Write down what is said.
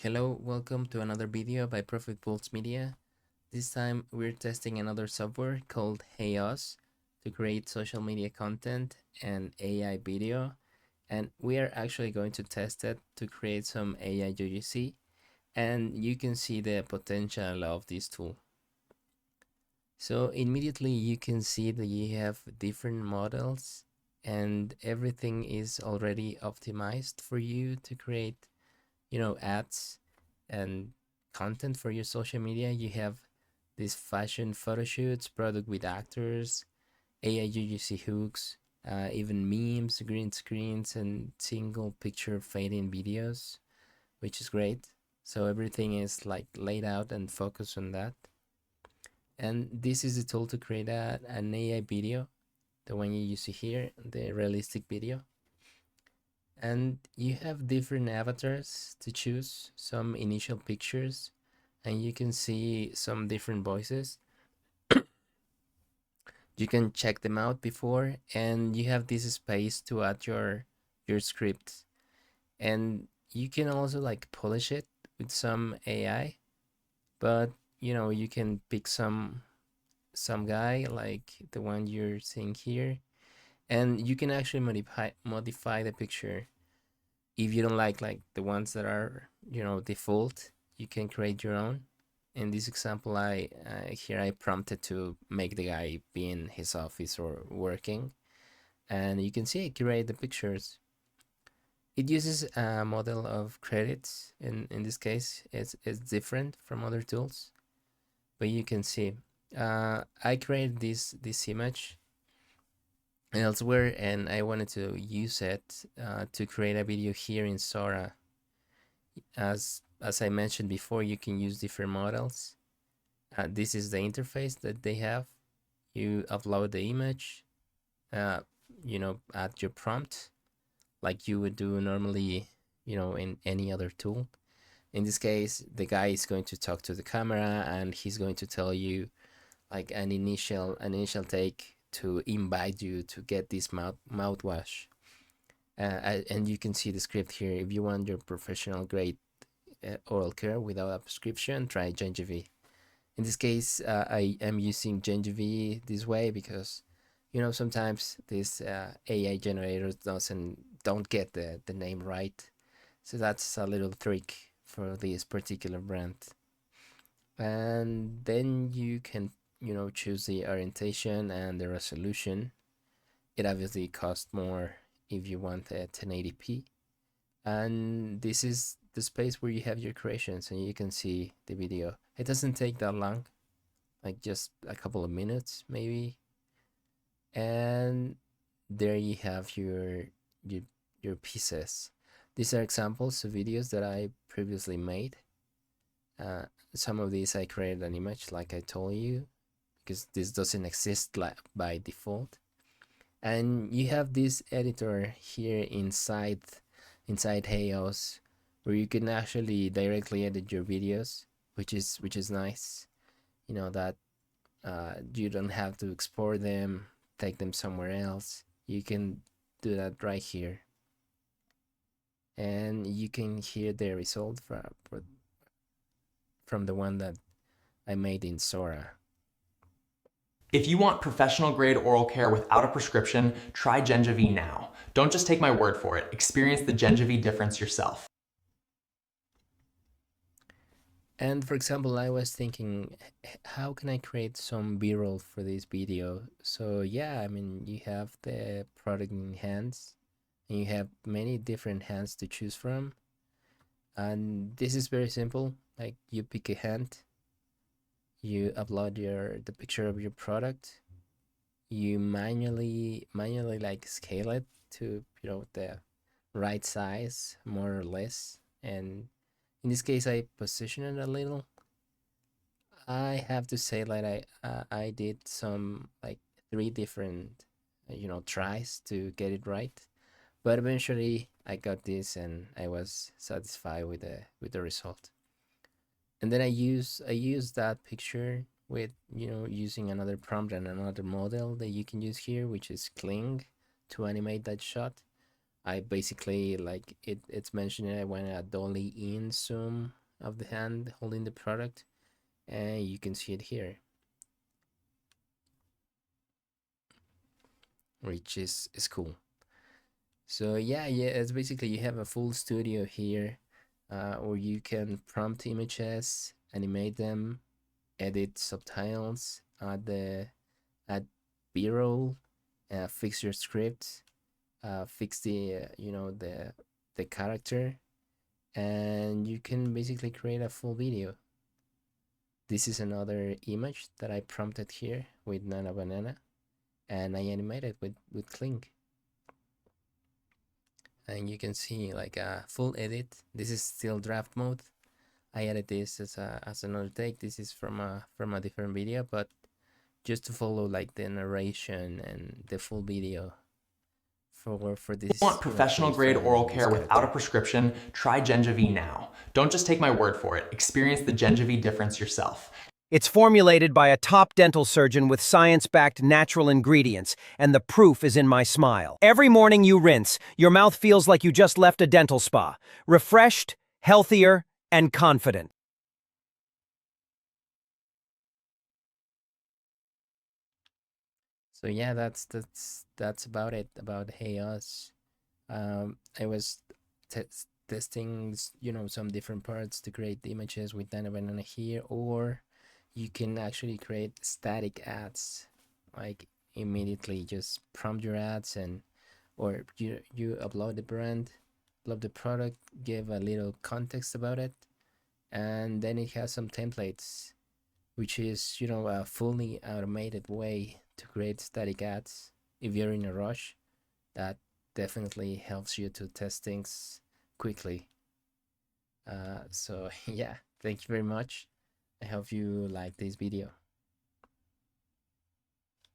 Hello, welcome to another video by Profit Pulse Media. This time we're testing another software called HeyOz to create social media content and AI video. And we are actually going to test it to create some AI UGC, and you can see the potential of this tool. So immediately you can see that you have different models and everything is already optimized for you to create ads and content for your social media. You have these fashion photo shoots, product with actors, AI UGC hooks, even memes, green screens, and single picture fading videos, which is great. So everything is like laid out and focused on that. And this is the tool to create an AI video, the one you see here, the realistic video. And you have different avatars to choose, some initial pictures, and you can see some different voices. You can check them out before, and you have this space to add your script. And you can also like polish it with some AI, but you can pick some guy like the one you're seeing here, and you can actually modify the picture. If you don't like the ones that are default, you can create your own. In this example, I prompted to make the guy be in his office or working, and you can see it create the pictures. It uses a model of credits. In this case, it's different from other tools, but you can see I created this image elsewhere, and I wanted to use it to create a video here in Sora. As I mentioned before, you can use different models. This is the interface that they have. You upload the image, add your prompt like you would do normally, in any other tool. In this case, the guy is going to talk to the camera and he's going to tell you like an initial take to invite you to get this mouthwash. And you can see the script here. If you want your professional grade oral care without a prescription, try Gingivi. In this case, I am using Gingivi this way because sometimes this AI generators don't get the name right, so that's a little trick for this particular brand. And then you can choose the orientation and the resolution. It obviously costs more if you want a 1080p, and this is the space where you have your creations and you can see the video. It doesn't take that long, like just a couple of minutes maybe. And there you have your pieces. These are examples of videos that I previously made. Some of these I created an image like I told you, because this doesn't exist by default. And you have this editor here inside HeyOz, where you can actually directly edit your videos, which is nice. That you don't have to export them, take them somewhere else. You can do that right here, and you can hear the result from the one that I made in Sora. If you want professional grade oral care without a prescription, try Gingivi now. Don't just take my word for it. Experience the Gingivi difference yourself. And for example, I was thinking, how can I create some b-roll for this video? So yeah, I mean, you have the product in hands, and you have many different hands to choose from. And this is very simple. Like, you pick a hand, you upload the picture of your product, you manually like scale it to the right size, more or less. And in this case, I position it a little. I have to say that I did some like 3 different tries to get it right, but eventually I got this and I was satisfied with the result. And then I use that picture with using another prompt and another model that you can use here, which is Kling, to animate that shot. I basically like it's mentioned I went a dolly in zoom of the hand holding the product, and you can see it here, which is cool. So yeah, it's basically you have a full studio here, where you can prompt images, animate them, edit subtitles, add b-roll, fix your script, fix the the character, and you can basically create a full video. This is another image that I prompted here with Nana Banana, and I animated with Clink. And you can see like a full edit. This is still draft mode. I added this as another take. This is from a different video, but just to follow like the narration and the full video for If you this want professional grade oral care without a prescription, try Gengivi now. Don't just take my word for it. Experience the Gengivi difference yourself. It's formulated by a top dental surgeon with science-backed natural ingredients, and the proof is in my smile. Every morning you rinse, your mouth feels like you just left a dental spa. Refreshed, healthier, and confident. So yeah, that's about it about HeyOz. I was testing, some different parts to create the images with Nana Banana here, or you can actually create static ads, like immediately just prompt your ads, and or you upload the brand, upload the product, give a little context about it, and then it has some templates, which is a fully automated way to create static ads. If you're in a rush, that definitely helps you to test things quickly. So yeah, thank you very much. I hope you like this video.